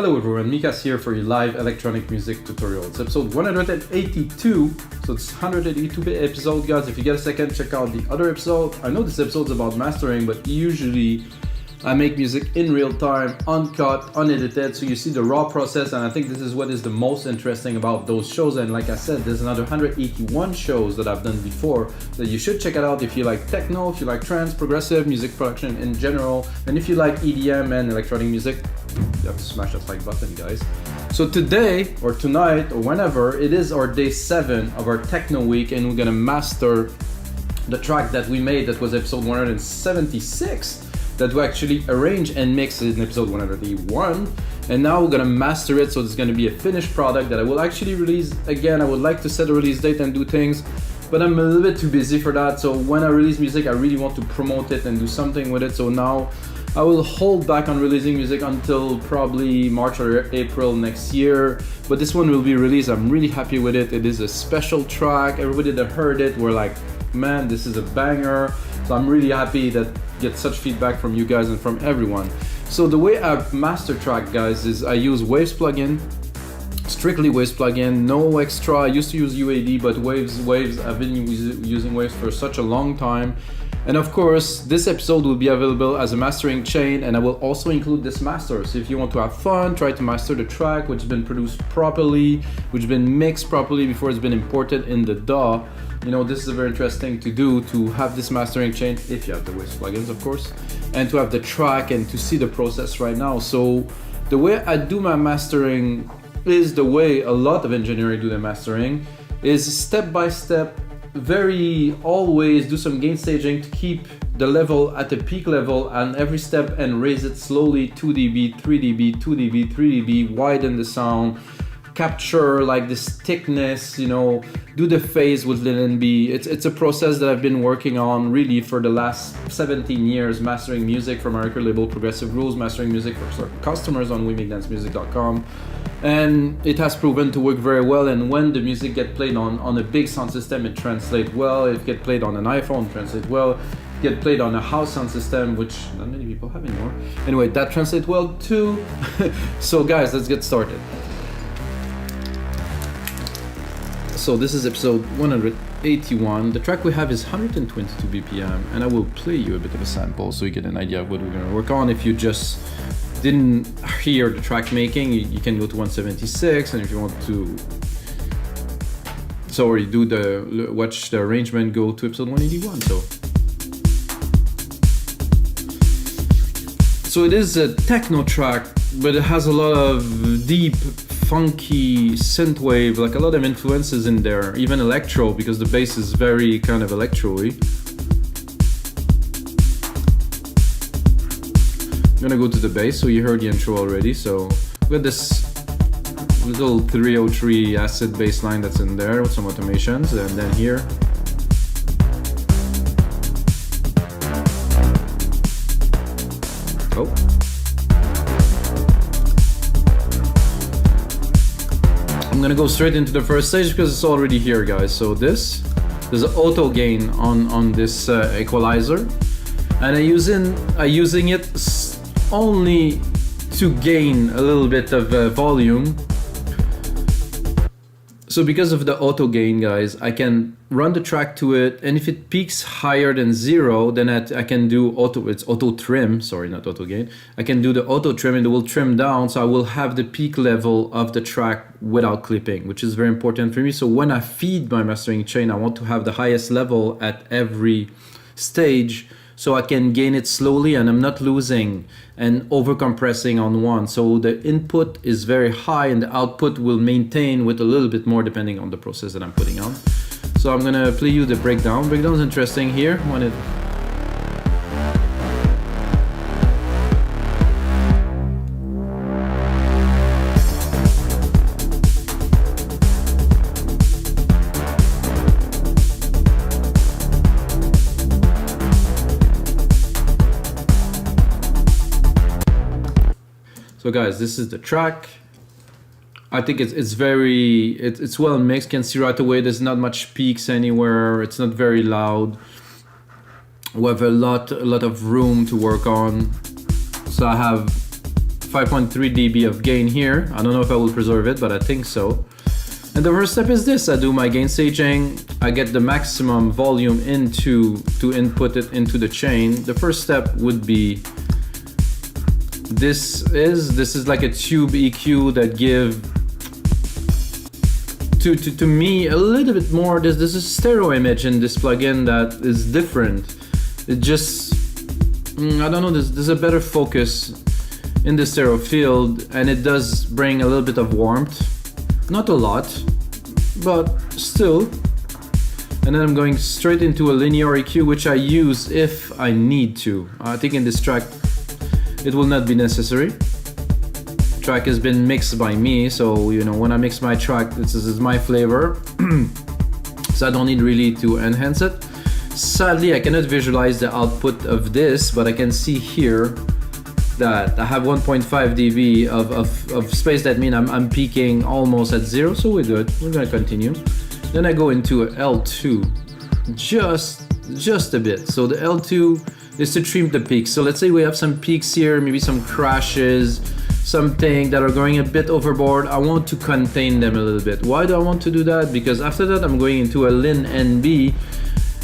Hello everyone, Mikas here for your live electronic music tutorial. It's episode 182, so it's 182 episode, guys. If you get a second, check out the other episode. I know this episode's about mastering, but usually I make music in real time, uncut, unedited, so you see the raw process, and I think this is what is the most interesting about those shows. And like I said, there's another 181 shows that I've done before that you should check it out if you like techno, if you like trance, progressive music production in general, and if you like EDM and electronic music. You have to smash that like button, guys. So today, or tonight, or whenever, it is our day 7 of our techno week, and we're gonna master the track that we made that was episode 176 that we actually arranged and mixed in episode 181, and now we're gonna master it, so it's gonna be a finished product that I will actually release. Again, I would like to set a release date and do things, but I'm a little bit too busy for that. So when I release music, I really want to promote it and do something with it. So now I will hold back on releasing music until probably March or April next year, but this one will be released. I'm really happy with it. It is a special track. Everybody that heard it were like, man, this is a banger. So I'm really happy that get such feedback from you guys and from everyone. So the way I master track, guys, is I use Waves plugin, strictly Waves plugin, no extra. I used to use UAD, but Waves, I've been using Waves for such a long time. And of course, this episode will be available as a mastering chain, and I will also include this master. So if you want to have fun, try to master the track, which has been produced properly, which has been mixed properly before it's been imported in the DAW. You know, this is very interesting to do, to have this mastering chain, if you have the Waves plugins, of course, and to have the track and to see the process right now. So the way I do my mastering is the way a lot of engineering do their mastering, is step by step. Very always do some gain staging to keep the level at the peak level and every step, and raise it slowly 2 dB, 3 dB, 2 dB, 3 dB, widen the sound, capture like this thickness, you know, do the phase with LINMB. It's a process that I've been working on really for the last 17 years, mastering music for my record label Progressive Rules, mastering music for customers on WeMakeDanceMusic.com. And it has proven to work very well, and when the music get played on a big sound system, it translates well. If it get played on an iPhone, it translates well. Get played on a house sound system, which not many people have anymore. Anyway, that translates well too. So guys, let's get started. So this is episode 181. The track we have is 122 BPM, and I will play you a bit of a sample so you get an idea of what we're gonna work on. If you just didn't hear the track making, you can go to 176, and if you want to watch the arrangement, go to episode 181. So it is a techno track, but it has a lot of deep, funky synthwave, like a lot of influences in there, even electro, because the bass is very kind of electro-y. I'm gonna go to the bass, so you heard the intro already. So we got this little 303 acid bass line that's in there with some automations, and then here I'm gonna go straight into the first stage because it's already here, guys. So there's an auto gain on this equalizer, and I'm using it only to gain a little bit of volume. So because of the auto gain, guys, I can run the track to it, and if it peaks higher than 0, then I can do auto trim, sorry, not auto gain. I can do the auto trim, and it will trim down, so I will have the peak level of the track without clipping, which is very important for me. So when I feed my mastering chain, I want to have the highest level at every stage, so I can gain it slowly and I'm not losing and over compressing on one. So the input is very high and the output will maintain with a little bit more depending on the process that I'm putting on. So I'm gonna play you the breakdown. Breakdown is interesting here when it So guys, this is the track. I think it's well mixed. Can see right away there's not much peaks anywhere. It's not very loud. We have a lot of room to work on. So I have 5.3 dB of gain here. I don't know if I will preserve it, but I think so. And the first step is this: I do my gain staging, I get the maximum volume to input it into the chain. The first step would be this is like a tube EQ that give to me a little bit more. There's a stereo image in this plugin that is different. It just I don't know, there's a better focus in the stereo field, and it does bring a little bit of warmth. Not a lot, but still. And then I'm going straight into a linear EQ, which I use if I need to. I think in this track it will not be necessary. The track has been mixed by me, so you know, when I mix my track, this is my flavor. So I don't need really to enhance it. Sadly, I cannot visualize the output of this, but I can see here that I have 1.5 dB of space. That means I'm peaking almost at zero, so we're good. We're gonna continue. Then I go into a L2, just a bit. So the L2 is to trim the peaks. So let's say we have some peaks here, maybe some crashes, something that are going a bit overboard. I want to contain them a little bit. Why do I want to do that? Because after that I'm going into a LINMB,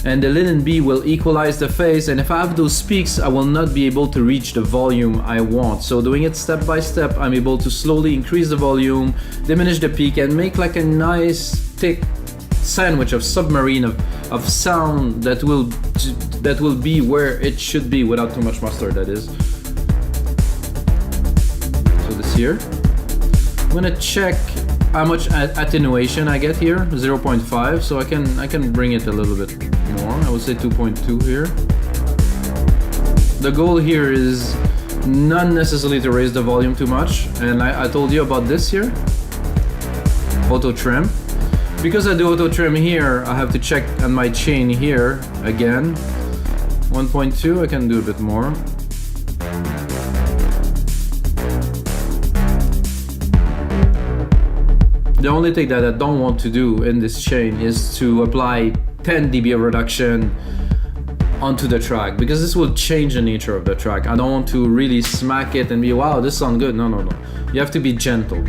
and the LINMB will equalize the phase, and if I have those peaks, I will not be able to reach the volume I want. So doing it step by step, I'm able to slowly increase the volume, diminish the peak, and make like a nice thick sandwich of submarine of sound that will be where it should be without too much mustard, that is. So this here, I'm gonna check how much attenuation I get here, 0.5, so I can bring it a little bit more. I would say 2.2 here. The goal here is not necessarily to raise the volume too much, and I told you about this here, auto trim. Because I do auto trim here, I have to check on my chain here again. 1.2, I can do a bit more. The only thing that I don't want to do in this chain is to apply 10 dB of reduction onto the track, because this will change the nature of the track. I don't want to really smack it and be, wow, this sounds good. No. You have to be gentle.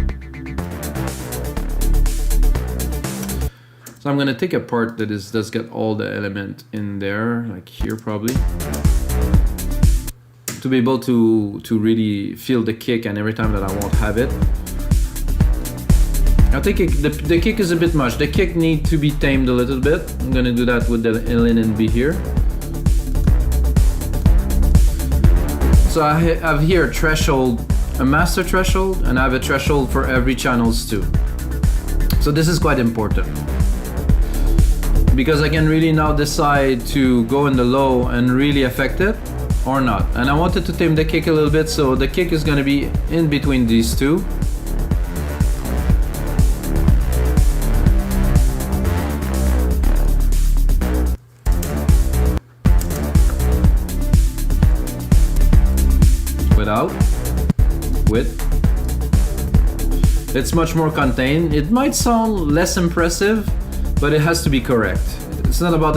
So I'm gonna take a part that does get all the element in there, like here probably, to be able to really feel the kick and every time that I won't have it. I think the kick is a bit much. The kick needs to be tamed a little bit. I'm gonna do that with the LINMB here. So I have here a threshold, a master threshold, and I have a threshold for every channels too. So this is quite important, because I can really now decide to go in the low and really affect it or not. And I wanted to tame the kick a little bit, so the kick is gonna be in between these two. Without, with. It's much more contained. It might sound less impressive, but it has to be correct. It's not about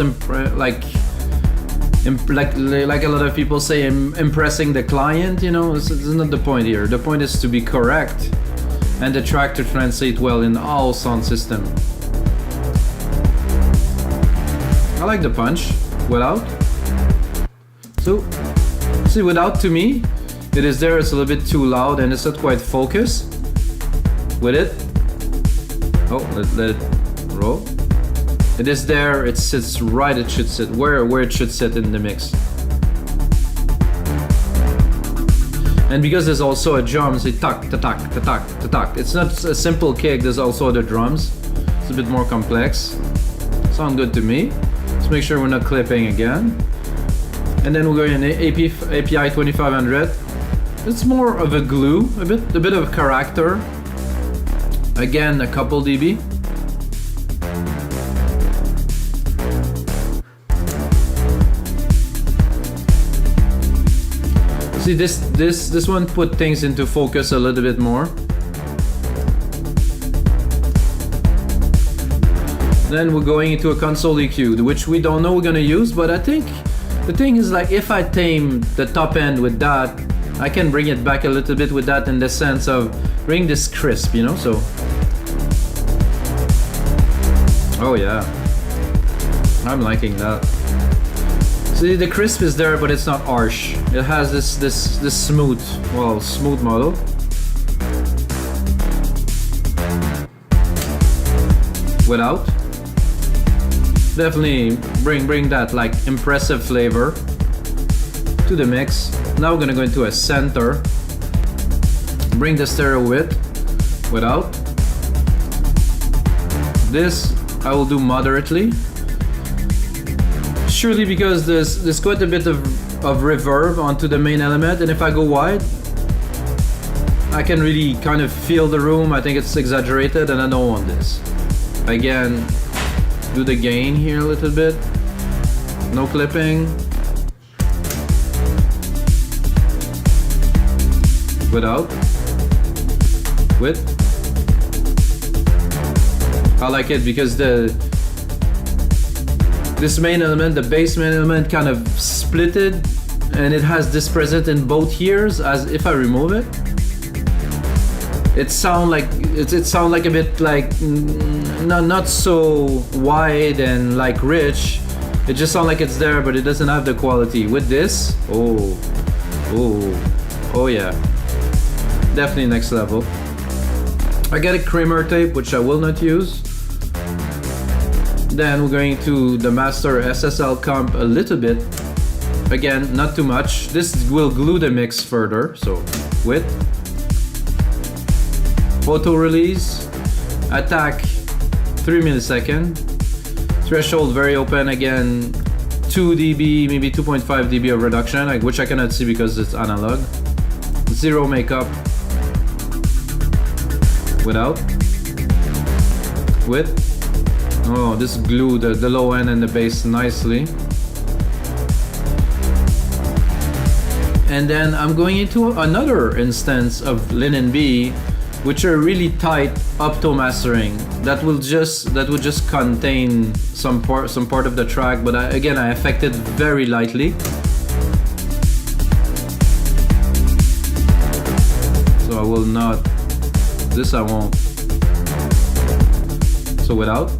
like a lot of people say, impressing the client. You know, it's not the point here. The point is to be correct, and the track to translate well in all sound system. I like the punch without. So see, without to me, it is there. It's a little bit too loud and it's not quite focused. With it, oh, let it roll. It is there. It sits right. It should sit where it should sit in the mix. And because there's also a drum, say tak ta tak ta tak ta tak. It's not a simple kick. There's also the drums. It's a bit more complex. Sound good to me. Let's make sure we're not clipping again. And then we're going in API2500. It's more of a glue, a bit of character. Again, a couple dB. See, this one put things into focus a little bit more. Then we're going into a console EQ, which we don't know we're gonna use, but I think the thing is, like, if I tame the top end with that, I can bring it back a little bit with that, in the sense of bring this crisp, you know, so. Oh yeah, I'm liking that. See, the crisp is there, but it's not harsh. It has this smooth, well, smooth model. Without. Definitely bring that like impressive flavor to the mix. Now we're gonna go into a center. Bring the stereo width without. This I will do moderately. Surely because there's quite a bit of reverb onto the main element, and if I go wide, I can really kind of feel the room. I think it's exaggerated, and I don't want this. Again, do the gain here a little bit. No clipping. Without. With. I like it because this main element, the bass main element, kind of splitted, and it has this present in both ears. As if I remove it, it sound like a bit like not so wide and like rich. It just sounds like it's there, but it doesn't have the quality. With this, oh yeah, definitely next level. I got a Kramer tape, which I will not use. Then we're going to the master SSL Comp a little bit. Again, not too much. This will glue the mix further. So with photo release, attack 3 millisecond, threshold very open, again 2 dB, maybe 2.5 dB of reduction, like, which I cannot see because it's analog. Zero makeup. Without. With. Oh, this glued the low end and the bass nicely. And then I'm going into another instance of LINMB, which are really tight opto mastering. That would just contain some part of the track, but again I affected very lightly. So I will not. This I won't. So without.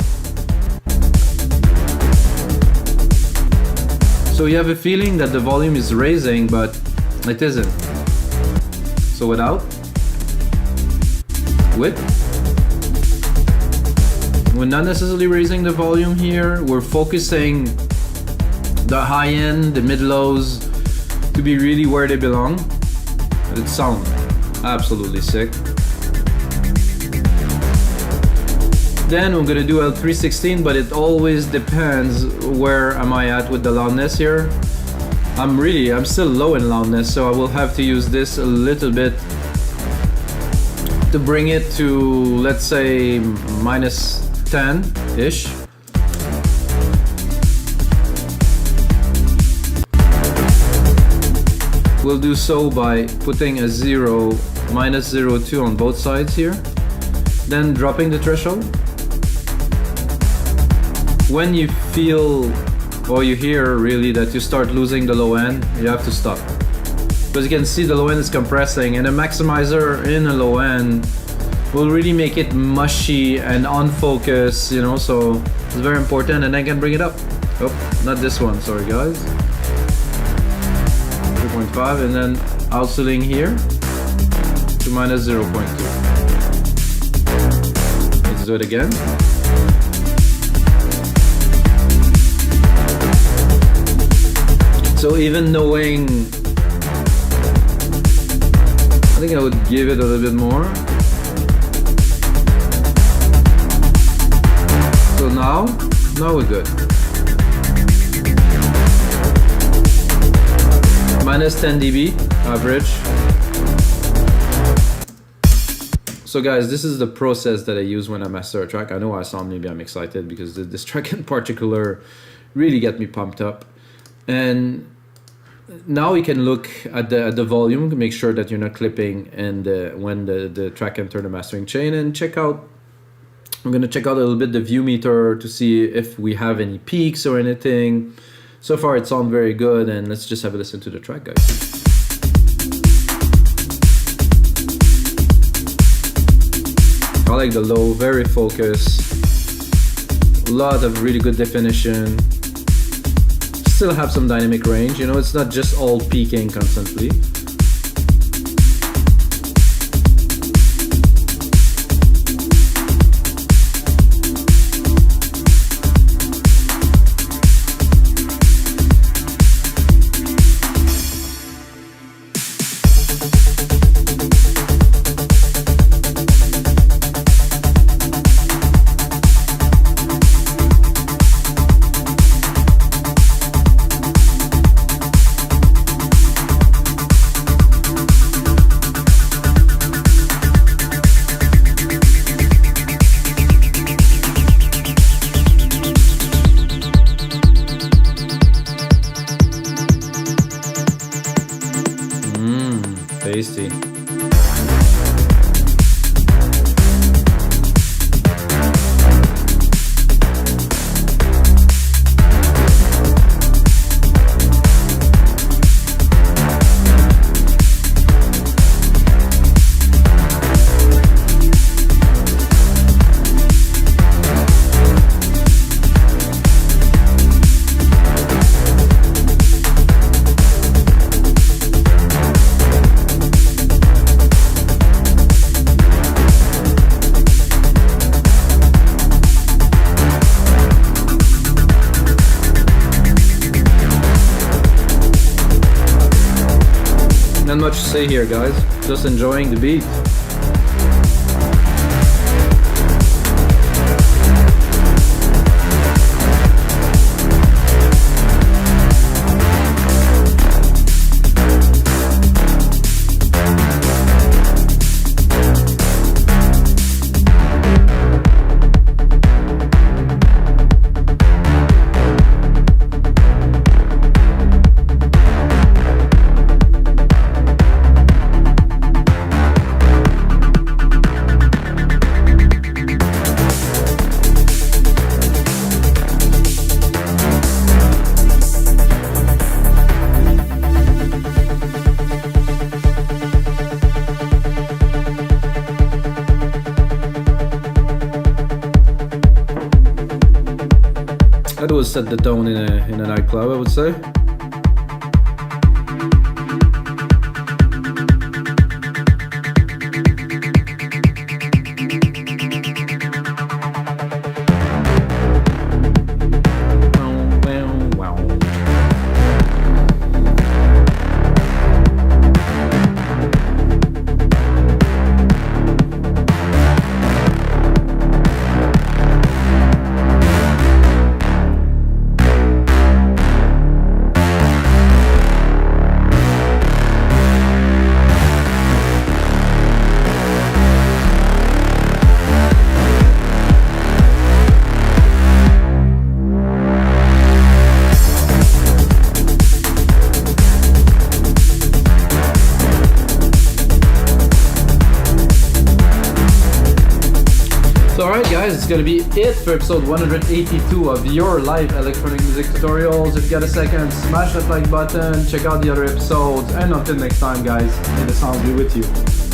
So you have a feeling that the volume is raising, but it isn't. So without. With. We're not necessarily raising the volume here. We're focusing the high end, the mid lows to be really where they belong. But it sounds absolutely sick. Then we're gonna do L316, but it always depends where am I at with the loudness here. I'm still low in loudness, so I will have to use this a little bit to bring it to, let's say, minus 10-ish. We'll do so by putting a minus 0.2 on both sides here. Then dropping the threshold. When you feel or you hear really that you start losing the low end, you have to stop. Because you can see the low end is compressing, and a maximizer in a low end will really make it mushy and unfocused, you know, so it's very important. And I can bring it up. Oh, not this one, sorry guys. 3.5, and then oscillating here to minus 0.2. Let's do it again. So even knowing, I think I would give it a little bit more. So now we're good. Minus 10 dB average. So guys, this is the process that I use when I master a track. I know I sound, maybe I'm excited because this track in particular really get me pumped up. And now you can look at the volume, make sure that you're not clipping, and when the track enter the mastering chain, and check out. I'm gonna check out a little bit the view meter to see if we have any peaks or anything. So far it sounds very good, and let's just have a listen to the track, guys. I like the low, very focused, a lot of really good definition. Still have some dynamic range, you know, it's not just all peaking constantly. Tasty. Not much to say here, guys. Just enjoying the beat. That would set the tone in a nightclub, I would say. So alright guys, it's gonna be it for episode 182 of your live electronic music tutorials. If you got a second, smash that like button, check out the other episodes, and until next time guys, may the sound be with you.